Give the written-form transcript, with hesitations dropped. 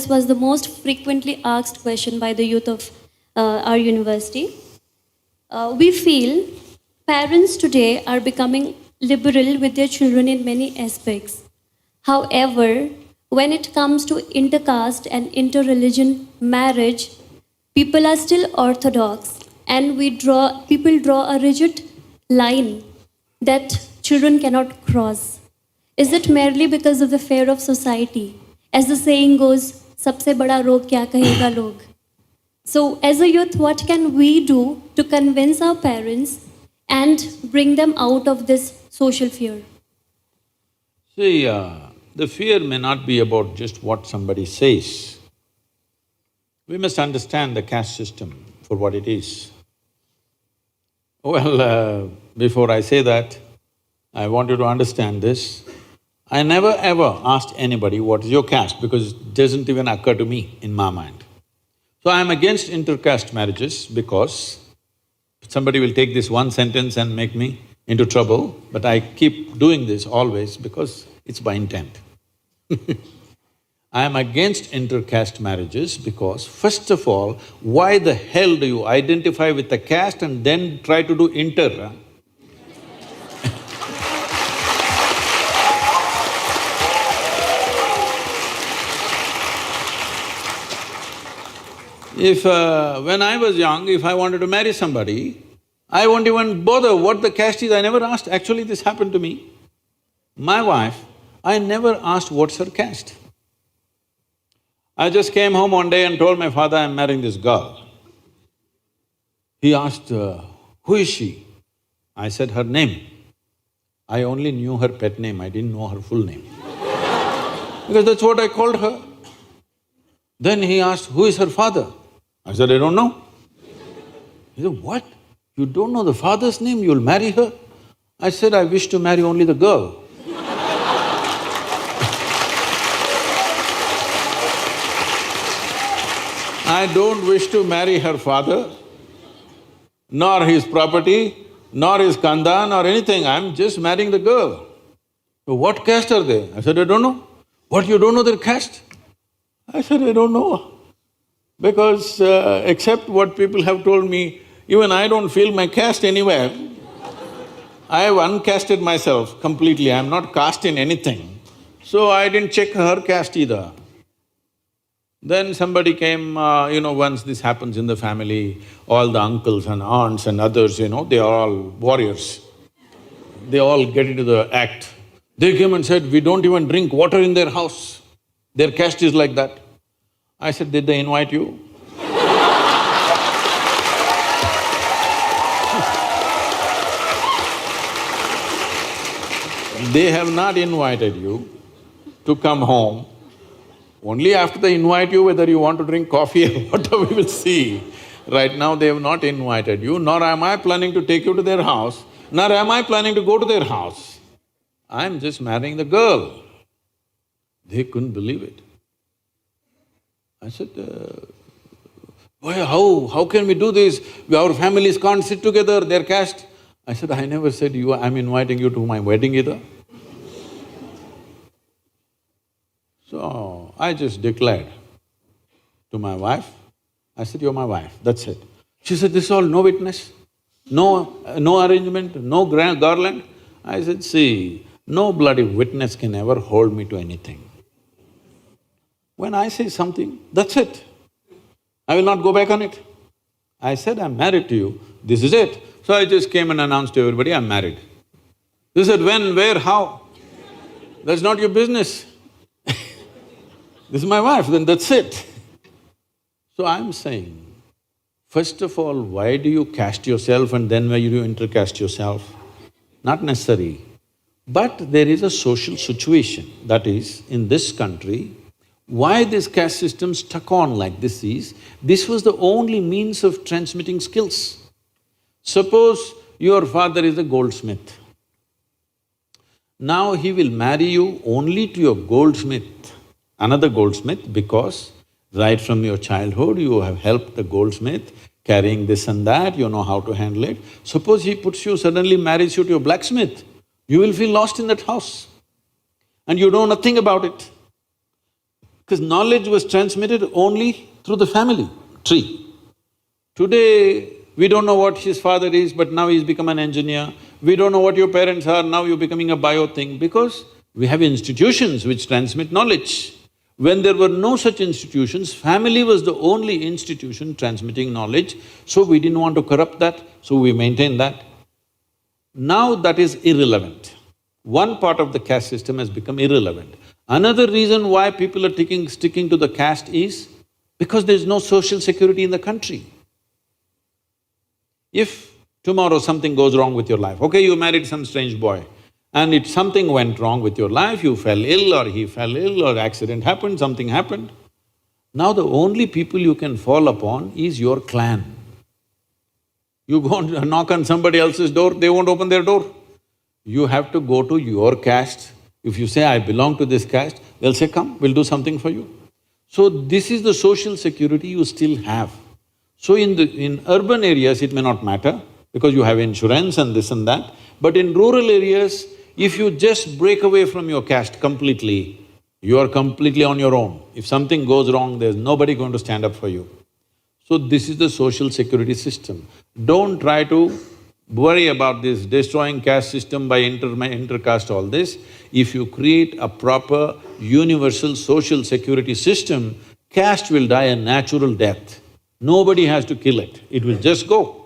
was the most frequently asked question by the youth of our university. We feel parents today are becoming liberal with their children in many aspects. However, when it comes to intercaste and interreligion marriage, people are still orthodox, and people draw a rigid line that children cannot cross. Is it merely because of the fear of society? As the saying goes, सबसे बड़ा रोग क्या कहेगा लोग? So, as a youth, what can we do to convince our parents and bring them out of this social fear? See, the fear may not be about just what somebody says. We must understand the caste system for what it is. Well, before I say that, I want you to understand this. I never ever asked anybody, what is your caste, because it doesn't even occur to me in my mind. So I'm against intercaste marriages because somebody will take this one sentence and make me into trouble, but I keep doing this always because it's by intent. I am against intercaste marriages because, first of all, why the hell do you identify with the caste and then try to do inter? When I was young, if I wanted to marry somebody, I won't even bother what the caste is, I never asked. Actually, this happened to me. My wife, I never asked what's her caste. I just came home one day and told my father, I'm marrying this girl. He asked, who is she? I said, her name. I only knew her pet name, I didn't know her full name. Because that's what I called her. Then he asked, who is her father? I said, I don't know. He said, what? You don't know the father's name, you'll marry her? I said, I wish to marry only the girl. I don't wish to marry her father, nor his property, nor his kanda, nor anything, I'm just marrying the girl. So what caste are they? I said, I don't know. What, you don't know their caste? I said, I don't know. Because except what people have told me, even I don't feel my caste anywhere. I have uncasted myself completely, I'm not cast in anything. So I didn't check her caste either. Then somebody came, once this happens in the family, all the uncles and aunts and others, they are all warriors. They all get into the act. They came and said, we don't even drink water in their house. Their caste is like that. I said, did they invite you? They have not invited you to come home. Only after they invite you, whether you want to drink coffee or whatever, we will see. Right now they have not invited you, nor am I planning to take you to their house, nor am I planning to go to their house. I'm just marrying the girl. They couldn't believe it. I said, why, how can we do this? Our families can't sit together, they're caste. I said, I never said I'm inviting you to my wedding either. So, I just declared to my wife, I said, you're my wife, that's it. She said, this is all no witness, no arrangement, no garland. I said, see, no bloody witness can ever hold me to anything. When I say something, that's it. I will not go back on it. I said, I'm married to you, this is it. So I just came and announced to everybody, I'm married. They said, when, where, how? That's not your business. This is my wife, then that's it. So I'm saying, first of all, why do you caste yourself and then why do you intercaste yourself? Not necessary. But there is a social situation, that is, in this country, why this caste system stuck on like this is, this was the only means of transmitting skills. Suppose your father is a goldsmith. Now he will marry you only to your goldsmith, another goldsmith, because right from your childhood you have helped the goldsmith carrying this and that, you know how to handle it. Suppose he suddenly marries you to your blacksmith, you will feel lost in that house and you know nothing about it. Because knowledge was transmitted only through the family tree. Today, we don't know what his father is, but now he's become an engineer. We don't know what your parents are, now you're becoming a bio thing, because we have institutions which transmit knowledge. When there were no such institutions, family was the only institution transmitting knowledge, so we didn't want to corrupt that, so we maintained that. Now that is irrelevant. One part of the caste system has become irrelevant. Another reason why people are sticking to the caste is because there's no social security in the country. If tomorrow something goes wrong with your life, okay, you married some strange boy, and if something went wrong with your life, you fell ill or he fell ill or accident happened, something happened, now the only people you can fall upon is your clan. You go and knock on somebody else's door, they won't open their door. You have to go to your caste. If you say, I belong to this caste, they'll say, come, we'll do something for you. So this is the social security you still have. So in urban areas, it may not matter because you have insurance and this and that, but in rural areas, if you just break away from your caste completely, you are completely on your own. If something goes wrong, there's nobody going to stand up for you. So this is the social security system. Don't try to worry about this destroying caste system by intercaste, all this. If you create a proper universal social security system, caste will die a natural death. Nobody has to kill it, it will just go.